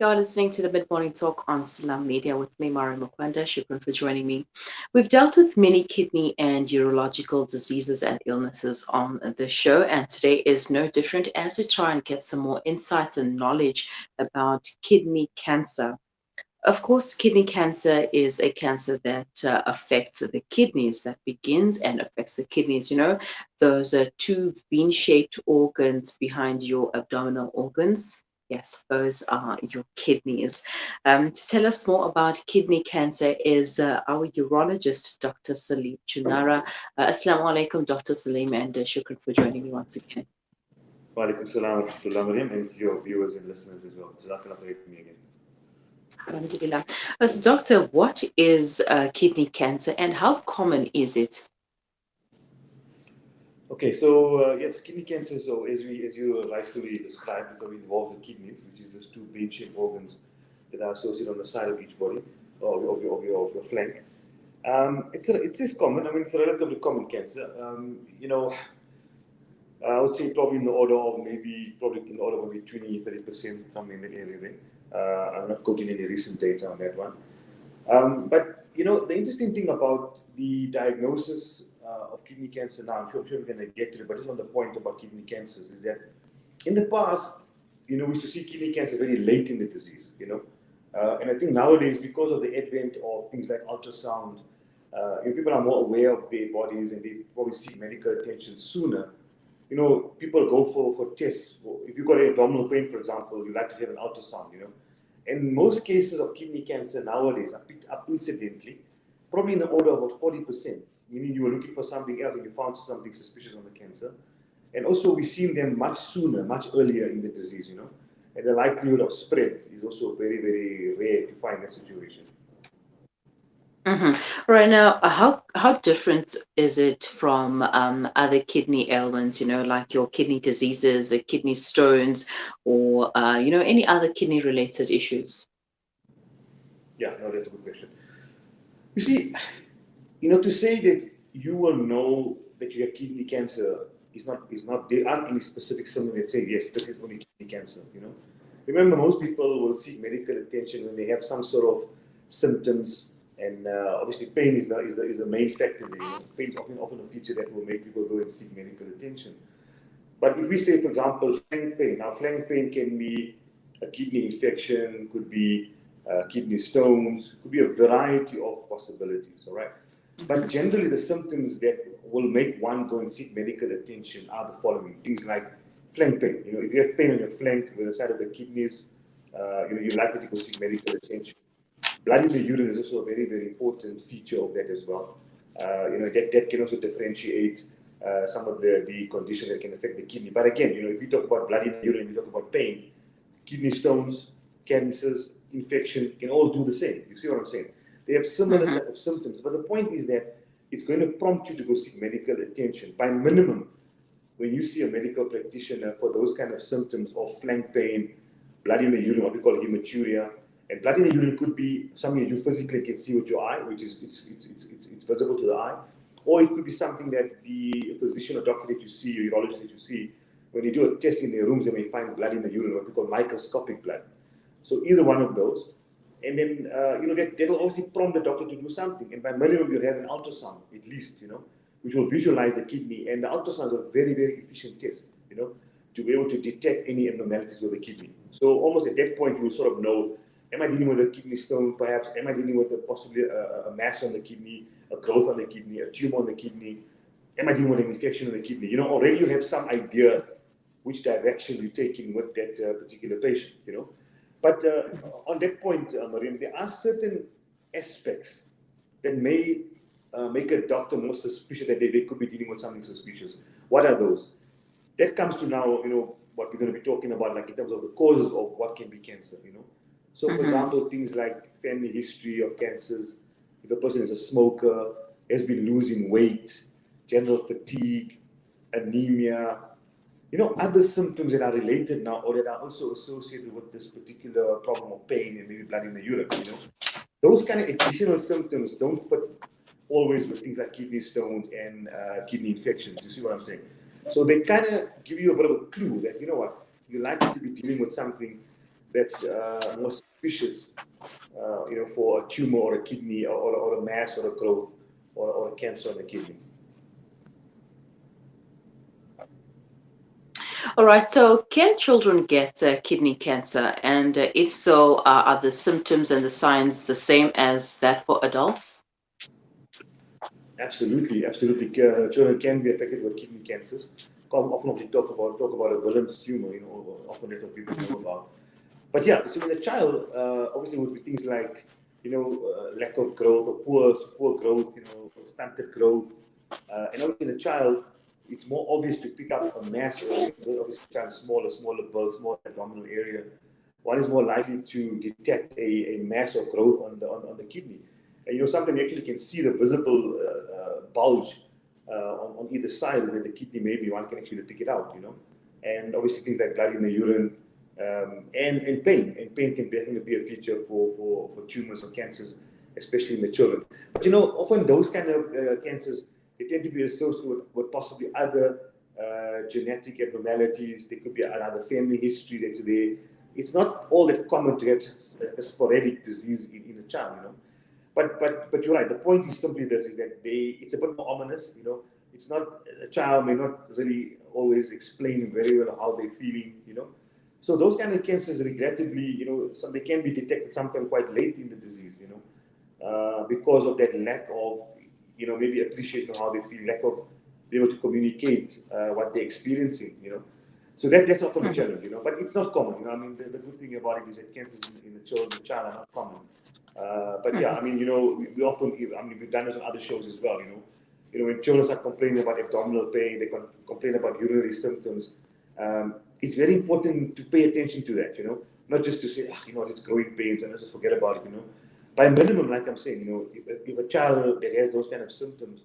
You're listening to the Mid Morning Talk on Salam Media with me, Mari Mukwanda. Shukran for joining me. We've dealt with many kidney and urological diseases and illnesses on the show, and today is no different as we try and get some more insights and knowledge about kidney cancer. Of course, kidney cancer is a cancer that affects the kidneys, that begins and affects the kidneys. Those are two bean shaped organs behind your abdominal organs. Yes, those are your kidneys. To tell us more about kidney cancer is our urologist, Dr. Salim Choonara. Assalamu alaikum, Dr. Salim, and shukran for joining me once again. Wa alaikum salam wa rahmatullah, Mariam, and to your viewers and listeners as well. Jazakallah khair for me again. Alhamdulillah. So, doctor, what is kidney cancer and how common is it? Okay, so yes, kidney cancer. So as you rightfully described, it involves the kidneys, which is those two bean-shaped organs that are associated on the side of each body of your flank. It is common. I mean, it's a relatively common cancer. I would say probably in the order of maybe 20-30%, something in the area there. I'm not quoting any recent data on that one. But the interesting thing about the diagnosis of kidney cancer now, I'm sure we're going to get to it, but just on the point about kidney cancers is that in the past, we used to see kidney cancer very late in the disease, and I think nowadays, because of the advent of things like ultrasound, people are more aware of their bodies and they probably seek medical attention sooner. People go for tests. If you've got abdominal pain, for example, you like to have an ultrasound, And most cases of kidney cancer nowadays are picked up incidentally, probably in the order of about 40%, meaning you were looking for something else and you found something suspicious on the cancer. And also we've seen them much sooner, much earlier in the disease, And the likelihood of spread is also very, very rare to find that situation. Mm-hmm. Right now, how different is it from other kidney ailments? Like your kidney diseases, kidney stones, or any other kidney-related issues? Yeah, no, that's a good question. You see, to say that you will know that you have kidney cancer is not. There aren't any specific symptoms that say yes, this is only kidney cancer. Remember, most people will seek medical attention when they have some sort of symptoms. And obviously, pain is the main factor there. Pain is often a feature that will make people go and seek medical attention. But if we say, for example, flank pain, now flank pain can be a kidney infection, could be kidney stones, could be a variety of possibilities. All right. But generally, the symptoms that will make one go and seek medical attention are the following: things like flank pain. If you have pain on your flank, with the side of the kidneys, you're likely to go seek medical attention. Blood in the urine is also a very, very important feature of that as well. That can also differentiate some of the conditions that can affect the kidney. But again, if you talk about blood in the urine, we talk about pain, kidney stones, cancers, infection can all do the same. You see what I'm saying? They have similar type of symptoms. But the point is that it's going to prompt you to go seek medical attention. By minimum, when you see a medical practitioner for those kind of symptoms of flank pain, blood in the urine, what we call hematuria, and blood in the urine could be something that you physically can see with your eye, which is it's visible to the eye, or it could be something that the physician or doctor that you see, or urologist that you see, when they do a test in their rooms, they may find blood in the urine, what we call microscopic blood. So either one of those, and then that'll obviously prompt the doctor to do something. And by minimum, you'll have an ultrasound at least, which will visualize the kidney. And the ultrasound is a very, very efficient test, to be able to detect any abnormalities with the kidney. So almost at that point, you will sort of know. Am I dealing with a kidney stone, perhaps? Am I dealing with possibly a mass on the kidney, a growth on the kidney, a tumor on the kidney? Am I dealing with an infection on the kidney? Already you have some idea which direction you're taking with that particular patient, But on that point, Mariam, there are certain aspects that may make a doctor more suspicious that they could be dealing with something suspicious. What are those? That comes to now, what we're going to be talking about, like in terms of the causes of what can be cancer, So, for example, things like family history of cancers, if a person is a smoker, has been losing weight, general fatigue, anemia, other symptoms that are related now or that are also associated with this particular problem of pain and maybe blood in the urine, Those kind of additional symptoms don't fit always with things like kidney stones and kidney infections. You see what I'm saying? So they kind of give you a bit of a clue that, you're likely to be dealing with something that's more suspicious, for a tumor or a kidney or a mass or a growth or a cancer on the kidney. All right, so can children get kidney cancer? And if so, are the symptoms and the signs the same as that for adults? Absolutely, absolutely. Children can be affected with kidney cancers. Often we talk about a Willem's tumor, often that's what people know about. But yeah, so in a child, obviously would be things like, lack of growth or poor growth, stunted growth. And obviously in a child, it's more obvious to pick up a mass early. Obviously, child smaller bulb, smaller abdominal area. One is more likely to detect a mass or growth on the kidney. And sometimes you actually can see the visible bulge on either side where the kidney may be. One can actually pick it out, And obviously things like blood in the urine, and pain. And pain can definitely be a feature for tumors or cancers, especially in the children. But often those kind of cancers, they tend to be associated with possibly other genetic abnormalities. There could be another family history that's there. It's not all that common to get a sporadic disease in a child, But you're right. The point is simply this: is that it's a bit more ominous. It's not, a child may not really always explain very well how they're feeling. So those kind of cancers, regrettably, they can be detected sometimes quite late in the disease. Because of that lack of, maybe appreciation of how they feel, lack of being able to communicate what they're experiencing. So that's often a challenge. But it's not common. I mean, the good thing about it is that cancers in the child are not common. But yeah, I mean, we often, we've done this on other shows as well, when children start complaining about abdominal pain, they complain about urinary symptoms. It's very important to pay attention to that, not just to say, it's growing pains and let's just forget about it, By minimum, like I'm saying, if a child that has those kind of symptoms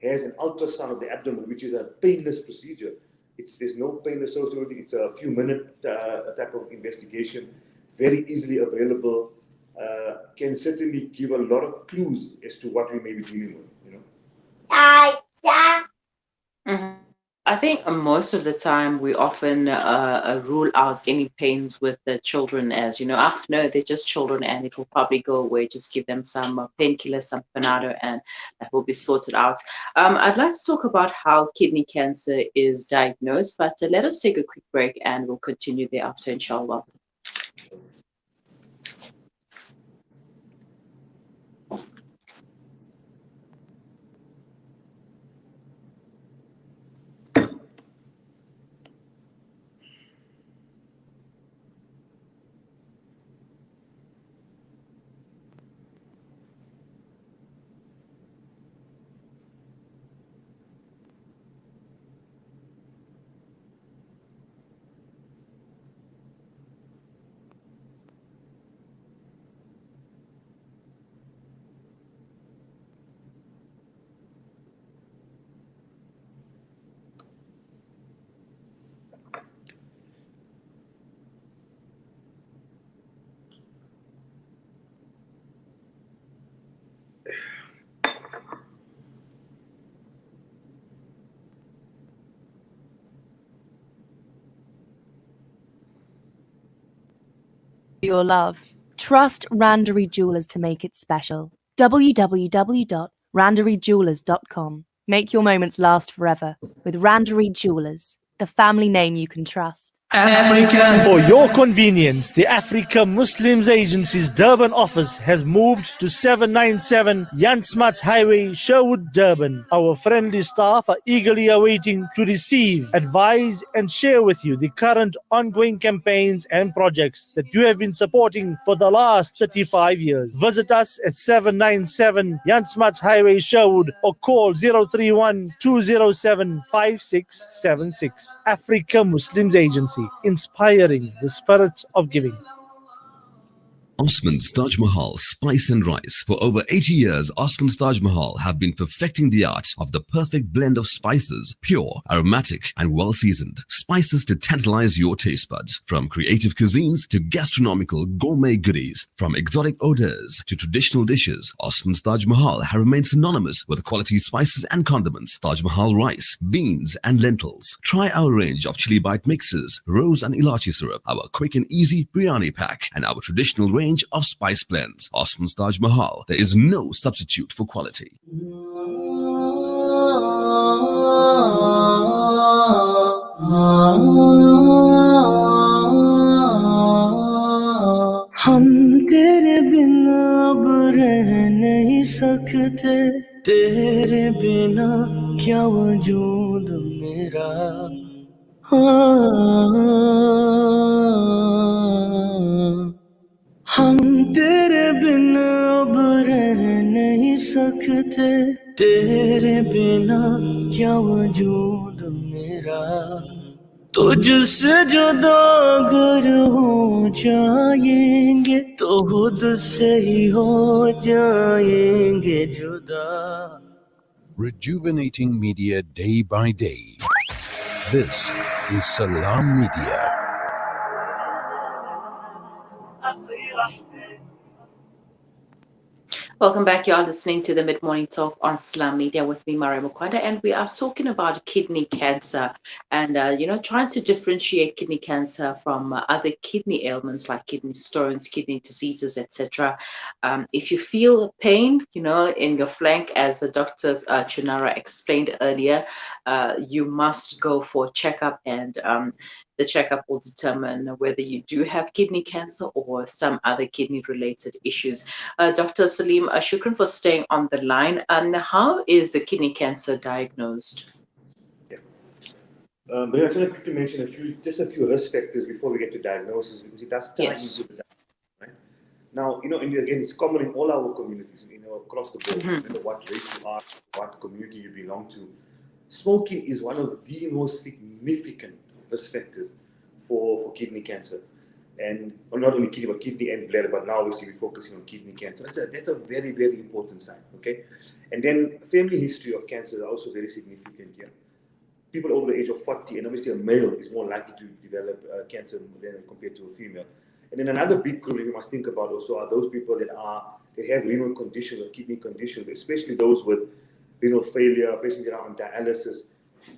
has an ultrasound of the abdomen, which is a painless procedure, there's no pain associated with it. It's a few minute type of investigation, very easily available. Can certainly give a lot of clues as to what we may be dealing with, Mhm. I think most of the time we often rule out any pains with the children as, no, they're just children and it will probably go away. Just give them some painkillers, some Panado, and that will be sorted out. I'd like to talk about how kidney cancer is diagnosed, but let us take a quick break and we'll continue thereafter, inshallah. Your love. Trust Randery Jewelers to make it special. www.randeryjewelers.com. Make your moments last forever with Randery Jewelers, the family name you can trust. Africa. For your convenience, the Africa Muslims Agency's Durban office has moved to 797 Jan Smuts Highway, Sherwood, Durban. Our friendly staff are eagerly awaiting to receive, advise, and share with you the current ongoing campaigns and projects that you have been supporting for the last 35 years. Visit us at 797 Jan Smuts Highway, Sherwood, or call 031 207 5676. Africa Muslims Agency, inspiring the spirit of giving. Osman's Taj Mahal Spice and Rice. For over 80 years, Osman's Taj Mahal have been perfecting the art of the perfect blend of spices, pure, aromatic, and well-seasoned. Spices to tantalize your taste buds. From creative cuisines to gastronomical gourmet goodies, from exotic odors to traditional dishes, Osman's Taj Mahal have remained synonymous with quality spices and condiments. Taj Mahal rice, beans, and lentils. Try our range of chili bite mixes, rose and ilachi syrup, our quick and easy biryani pack, and our traditional range of spice blends. Osman's Taj Mahal. There is no substitute for quality. हम तेरे बिना अब रह नहीं सकते, तेरे बिना क्या वजूद मेरा। हम तेरे बिना अब रह नहीं सकते, तेरे बिना क्या वजूद मेरा। तुझसे जुदा अगर हो जाएंगे तो खुद से ही हो जाएंगे जुदा। Rejuvenating media day by day. This is Salam Media. Welcome back. You are listening to the Mid-Morning Talk on Salam Media with me, Mari Mukwanda, and we are talking about kidney cancer and, trying to differentiate kidney cancer from other kidney ailments like kidney stones, kidney diseases, etc. If you feel pain, in your flank, as Dr. Choonara explained earlier, you must go for a checkup, and the checkup will determine whether you do have kidney cancer or some other kidney-related issues. Dr. Salim, shukran for staying on the line. How is a kidney cancer diagnosed? Yeah. But I just want to quickly mention a few risk factors before we get to diagnosis, because it does tie into the diagnosis, right? Now, and again, it's common in all our communities, across the board, no matter what race you are, what community you belong to. Smoking is one of the most significant risk factors for kidney cancer. And not only kidney, but kidney and bladder, but now obviously we're focusing on kidney cancer. That's a very, very important sign, okay? And then family history of cancer is also very significant here. People over the age of 40, and obviously a male is more likely to develop cancer than compared to a female. And then another big group you must think about also are those people that have renal conditions or kidney conditions, especially those with renal failure, patients that are on dialysis.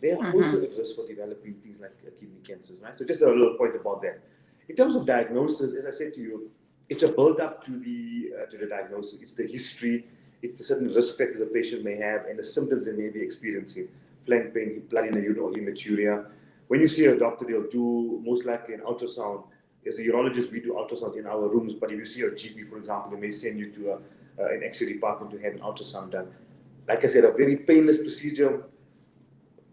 They are also at risk for developing things like kidney cancers, right? So just a little point about that. In terms of diagnosis, as I said to you, it's a build-up to the diagnosis. It's the history, it's the certain risk factors the patient may have, and the symptoms they may be experiencing. Flank pain, blood in the urine or hematuria. When you see a doctor, they'll do most likely an ultrasound. As a urologist, we do ultrasound in our rooms, but if you see a GP, for example, they may send you to an X-ray department to have an ultrasound done. Like I said, a very painless procedure,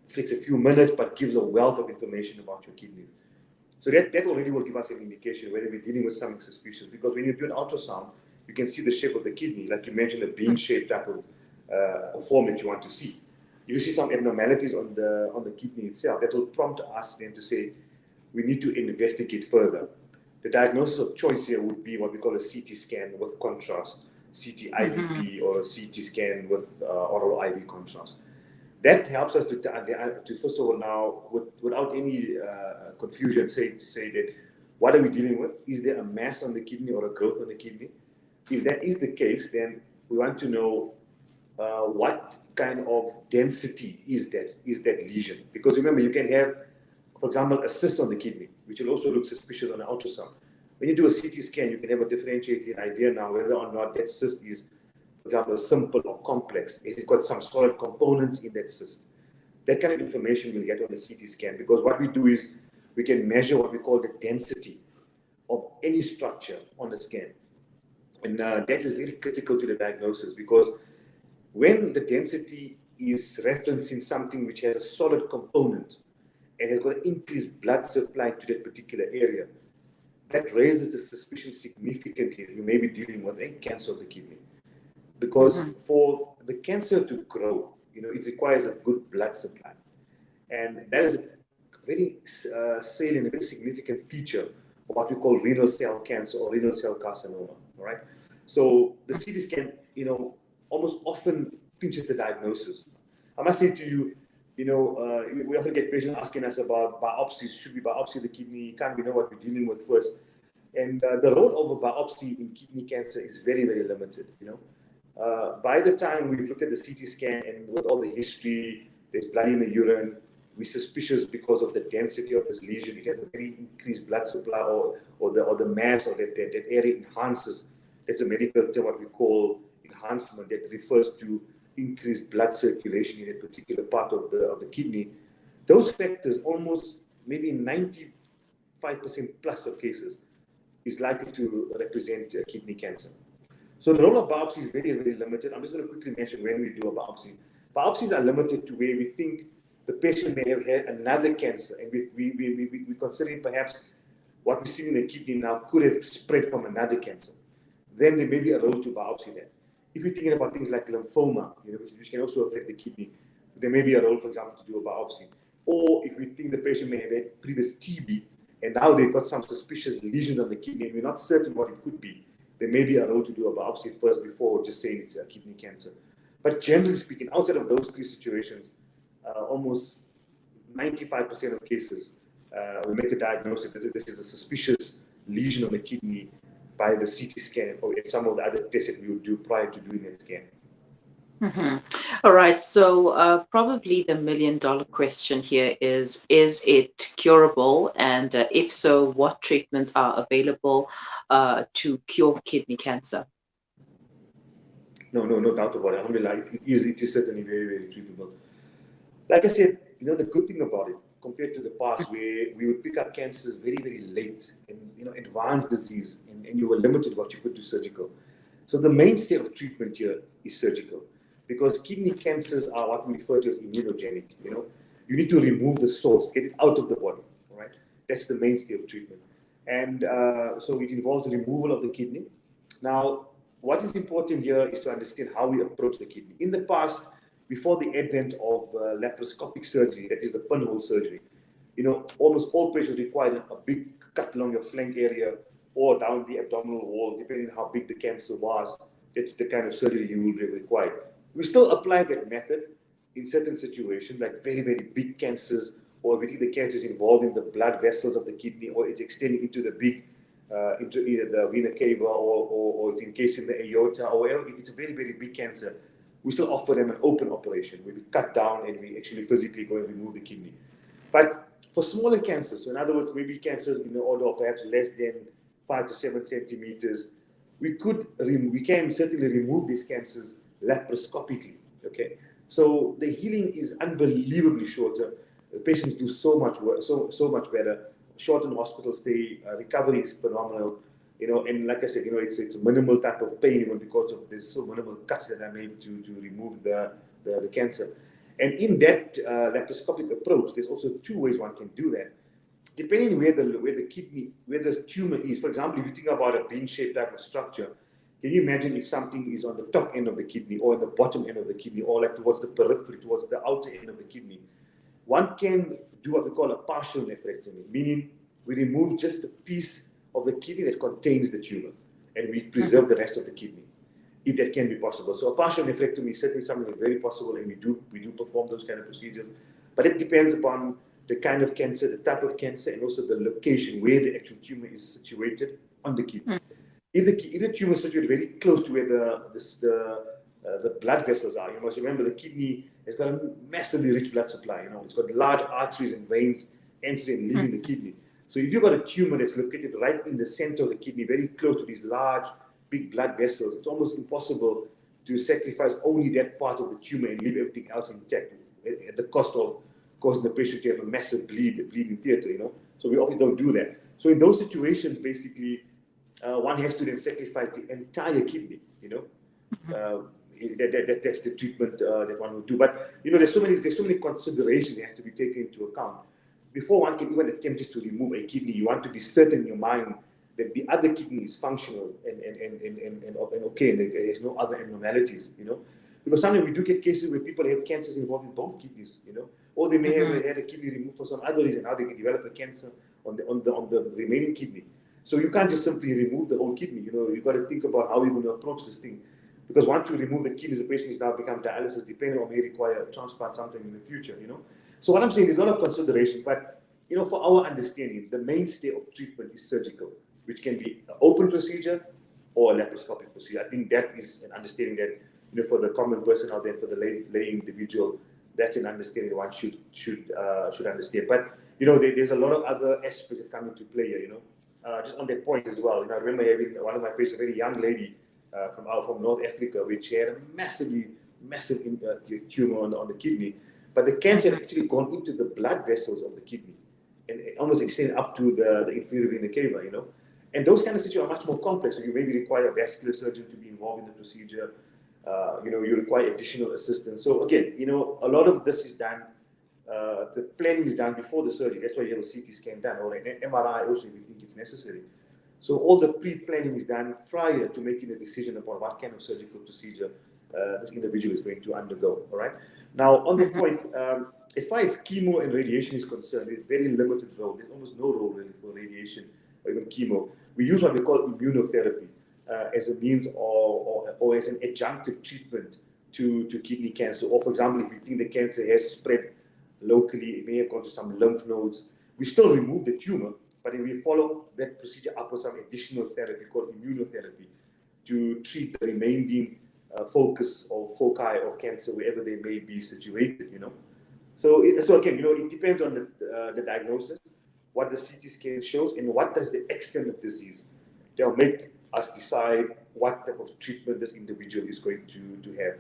takes a few minutes, but gives a wealth of information about your kidneys. So that already will give us an indication whether we're dealing with something suspicious, because when you do an ultrasound, you can see the shape of the kidney, like you mentioned, a bean-shaped type of form that you want to see. You see some abnormalities on the kidney itself, that will prompt us then to say, we need to investigate further. The diagnosis of choice here would be what we call a CT scan with contrast, CT IVP, or a CT scan with oral IV contrast. That helps us to first of all now, without any confusion, say that what are we dealing with? Is there a mass on the kidney or a growth on the kidney? If that is the case, then we want to know what kind of density is that lesion. Because remember, you can have, for example, a cyst on the kidney, which will also look suspicious on an ultrasound. When you do a CT scan, you can have a differentiated idea now whether or not that cyst is, for example, simple or complex. Has it got some solid components in that cyst? That kind of information we'll get on the CT scan, because what we do is we can measure what we call the density of any structure on the scan. And that is very critical to the diagnosis, because when the density is referencing something which has a solid component and has got an increased blood supply to that particular area, that raises the suspicion significantly that you may be dealing with a cancer of the kidney. Because for the cancer to grow, it requires a good blood supply. And that is a very salient, a very significant feature what we call renal cell cancer or renal cell carcinoma. All right. So the CT scan, almost often pinches the diagnosis. I must say to you, we often get patients asking us about biopsies. Should we biopsy the kidney? Can't we know what we're dealing with first? And the role of a biopsy in kidney cancer is very, very limited. By the time we've looked at the CT scan and with all the history, there's blood in the urine, we're suspicious because of the density of this lesion. It has a very increased blood supply, or the mass or that area enhances. That's a medical term, what we call enhancement, that refers to increased blood circulation in a particular part of the kidney. Those factors, almost maybe 95% plus of cases, is likely to represent kidney cancer. So the role of biopsy is very, very limited. I'm just going to quickly mention when we do a biopsy. Biopsies are limited to where we think the patient may have had another cancer, and we considering perhaps what we see in the kidney now could have spread from another cancer. Then there may be a role to biopsy that. If you're thinking about things like lymphoma, which can also affect the kidney, there may be a role, for example, to do a biopsy. Or if we think the patient may have had previous TB, and now they've got some suspicious lesion on the kidney, and we're not certain what it could be, there may be a role to do a biopsy first before just saying it's a kidney cancer. But generally speaking, outside of those three situations, almost 95% of cases, we make a diagnosis that this is a suspicious lesion on the kidney by the CT scan or some of the other tests that we would do prior to doing that scan. Mm-hmm. All right. So probably the million-dollar question here is it curable? And if so, what treatments are available to cure kidney cancer? No doubt about it. Alhamdulillah, it is certainly very, very treatable. Like I said, the good thing about it, compared to the past where we would pick up cancers very, very late and, advanced disease, and you were limited what you could do surgical. So the mainstay of treatment here is surgical, because kidney cancers are what we refer to as immunogenic. You need to remove the source, get it out of the body, all right? That's the mainstay of treatment. And so it involves the removal of the kidney. Now, what is important here is to understand how we approach the kidney. In the past, before the advent of laparoscopic surgery, that is the pinhole surgery, almost all patients required a big cut along your flank area or down the abdominal wall, depending on how big the cancer was. That's the kind of surgery you would require. We still apply that method in certain situations, like very, very big cancers, or we think the cancer is involving the blood vessels of the kidney, or it's extending into the big, into either the vena cava or it's encasing the aorta, or whatever. If it's a very, very big cancer, we still offer them an open operation where we cut down and we actually physically go and remove the kidney. But for smaller cancers, so in other words, maybe cancers in the order of perhaps less than 5 to 7 centimeters, we can certainly remove these cancers laparoscopically. Okay, so the healing is unbelievably shorter. The patients do so much work, so much better. Shortened hospital stay, recovery is phenomenal. And like I said, it's a minimal type of pain, even because of there's so minimal cuts that are made to remove the cancer. And in that laparoscopic approach, there's also two ways one can do that. Depending where the tumor is. For example, if you think about a bean-shaped type of structure, can you imagine if something is on the top end of the kidney or at the bottom end of the kidney or like towards the periphery, towards the outer end of the kidney? One can do what we call a partial nephrectomy, meaning we remove just the piece of the kidney that contains the tumor and we preserve the rest of the kidney, if that can be possible. So a partial nephrectomy is certainly something that's very possible, and we do perform those kind of procedures. But it depends upon the kind of cancer, the type of cancer, and also the location where the actual tumor is situated on the kidney. If the tumor is situated very close to where the blood vessels are, you must remember the kidney has got a massively rich blood supply. It's got large arteries and veins entering and leaving the kidney. So if you've got a tumor that's located right in the center of the kidney, very close to these large, big blood vessels, it's almost impossible to sacrifice only that part of the tumor and leave everything else intact at the cost of causing the patient to have a massive bleeding theater, So we often don't do that. So in those situations, basically, one has to then sacrifice the entire kidney, That's the treatment that one would do. But, there's so many considerations that have to be taken into account. Before one can even attempt to remove a kidney, you want to be certain in your mind that the other kidney is functional and okay, and there's no other abnormalities, Because sometimes we do get cases where people have cancers involving both kidneys, or they may have had a kidney removed for some other reason. Now they can develop a cancer on the remaining kidney. So you can't just simply remove the whole kidney. You've got to think about how you're going to approach this thing. Because once you remove the kidney, the patient is now become dialysis dependent or may require a transplant sometime in the future, So what I'm saying is a lot of consideration, but for our understanding, the mainstay of treatment is surgical, which can be an open procedure or a laparoscopic procedure. I think that is an understanding that, for the common person out there, for the lay individual, that's an understanding one should understand. But there's a lot of other aspects that come into play here. Just on that point as well. I remember having one of my patients, a very young lady from North Africa, which had a massive tumor on the kidney, but the cancer had actually gone into the blood vessels of the kidney and it almost extended up to the inferior vena cava. And those kind of situations are much more complex. So you maybe require a vascular surgeon to be involved in the procedure. You require additional assistance. So again, a lot of this is done. The planning is done before the surgery. That's why you have a CT scan done or an MRI also if you think it's necessary. So all the pre-planning is done prior to making a decision about what kind of surgical procedure this individual is going to undergo. All right. Now, on that point, as far as chemo and radiation is concerned, there's very limited role. There's almost no role really for radiation or even chemo. We use what we call immunotherapy as a means or as an adjunctive treatment to kidney cancer. Or for example, if we think the cancer has spread locally, it may have gone to some lymph nodes. We still remove the tumor, but then we follow that procedure up with some additional therapy called immunotherapy to treat the remaining focus or foci of cancer wherever they may be situated. So again, it depends on the diagnosis, what the CT scan shows, and what does the extent of disease. They'll make us decide what type of treatment this individual is going to have.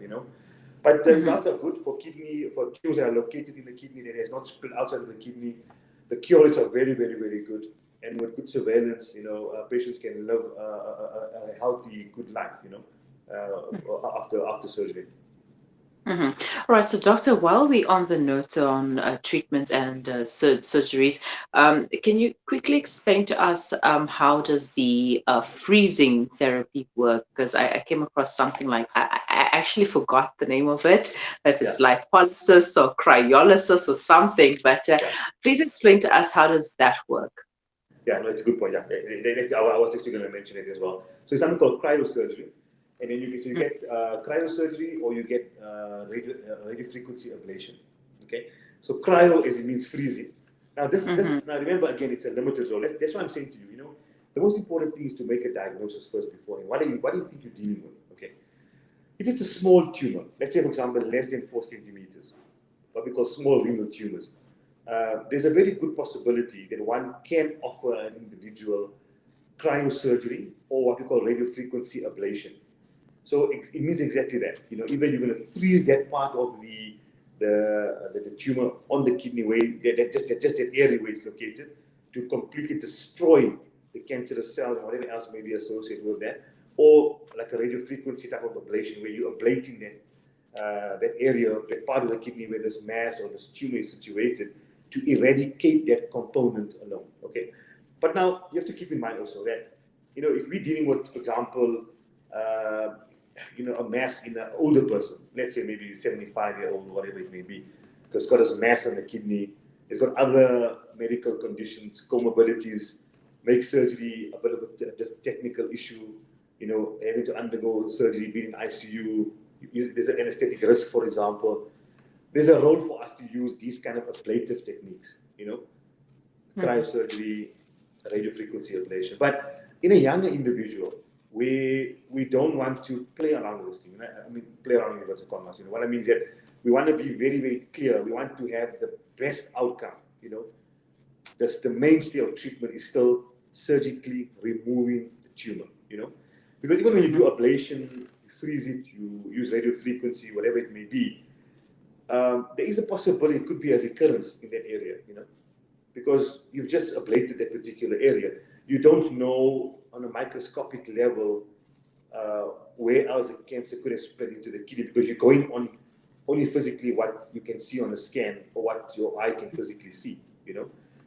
But the results are good for tumors that are located in the kidney that has not spread outside of the kidney. The cure rates are very, very, very good. And with good surveillance, patients can live a healthy, good life, after surgery. All right, so doctor, while we're on the note on treatments and surgeries, can you quickly explain to us how does the freezing therapy work? Because I came across something like, I actually forgot the name of it, if it's lipolysis or cryolysis or something, but please explain to us how does that work? Yeah, no, it's a good point. Yeah, I was actually going to mention it as well. So it's something called cryosurgery. And then you get cryosurgery or you get radiofrequency ablation. Okay, so cryo it means freezing. Now now remember again, it's a limited role. That's what I'm saying to you. The most important thing is to make a diagnosis first before. What do you think you're dealing with? Okay, if it's a small tumor, let's say for example less than 4 centimeters, what we call small renal tumors, there's a very good possibility that one can offer an individual cryosurgery or what we call radiofrequency ablation. So it means exactly that. Either you're going to freeze that part of the tumor on the kidney where just that area where it's located to completely destroy the cancerous cells and whatever else may be associated with that, or like a radiofrequency type of ablation where you're ablating that area, that part of the kidney where this mass or this tumor is situated to eradicate that component alone. Okay, but now you have to keep in mind also that if we're dealing with, for example, a mass in an older person, let's say maybe 75-year-old, whatever it may be, because it's got a mass on the kidney, it's got other medical conditions, comorbidities, make surgery a bit of a technical issue, having to undergo surgery, being in ICU, there's an anesthetic risk, for example. There's a role for us to use these kind of ablative techniques, cryosurgery, radiofrequency ablation. But in a younger individual, we don't want to play around with this thing. I mean, play around with the commas. What I mean is that we want to be very, very clear. We want to have the best outcome. The mainstay of treatment is still surgically removing the tumor. Because even when you do ablation, you freeze it, you use radiofrequency, whatever it may be, there is a possibility it could be a recurrence in that area. Because you've just ablated that particular area. You don't know on a microscopic level where else the cancer could have spread into the kidney, because you're going on only physically what you can see on a scan or what your eye can physically see,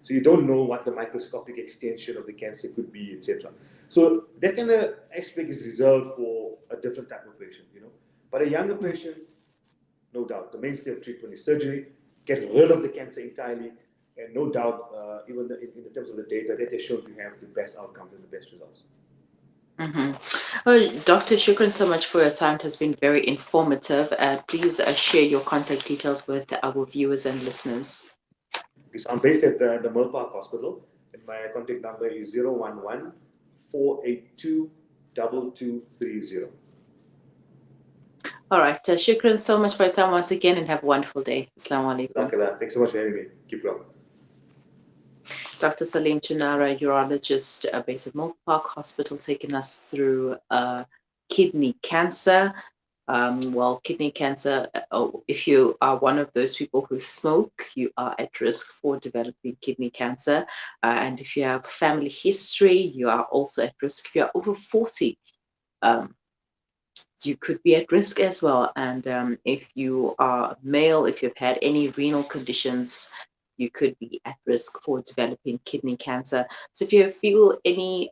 So you don't know what the microscopic extension of the cancer could be, etc. So that kind of aspect is reserved for a different type of patient, But a younger patient, no doubt, the mainstay of treatment is surgery, get rid of the cancer entirely, And no doubt, even in the terms of the data, that has shown to have the best outcomes and the best results. Well, Dr. Shukran, so much for your time. It has been very informative. Please share your contact details with our viewers and listeners. Okay, so I'm based at the Mill Park Hospital, and my contact number is 011 482 2230. All right. Shukran so much for your time once again, and have a wonderful day. Assalamu alaikum. Thanks so much for having me. Keep going. Dr. Salim Choonara, urologist based at Mill Park Hospital, taking us through kidney cancer. Well, kidney cancer, if you are one of those people who smoke, you are at risk for developing kidney cancer. And if you have family history, you are also at risk. If you are over 40, you could be at risk as well. And if you are male, if you've had any renal conditions, you could be at risk for developing kidney cancer. So if you feel any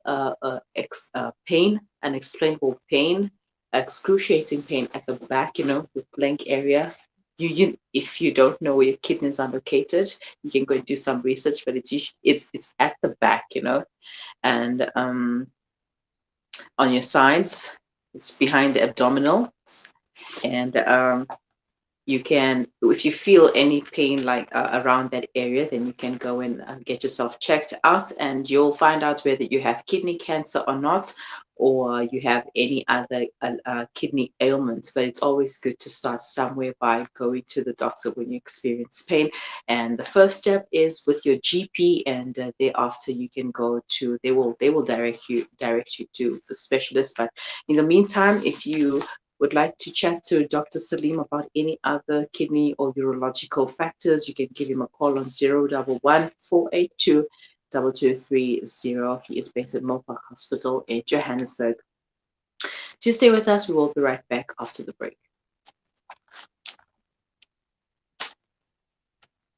pain, unexplainable pain, excruciating pain at the back, the blank area, if you don't know where your kidneys are located, you can go and do some research, but it's at the back, and on your sides, it's behind the abdominal, and you can, if you feel any pain like around that area, then you can go and get yourself checked out, and you'll find out whether you have kidney cancer or not, or you have any other kidney ailments. But it's always good to start somewhere by going to the doctor when you experience pain. And the first step is with your GP, and thereafter you can go to, they will direct you to the specialist. But in the meantime, if you would like to chat to Dr. Salim about any other kidney or urological factors, you can give him a call on 011 482 2230. He is based at Mill Park Hospital in Johannesburg. Do stay with us. We will be right back after the break.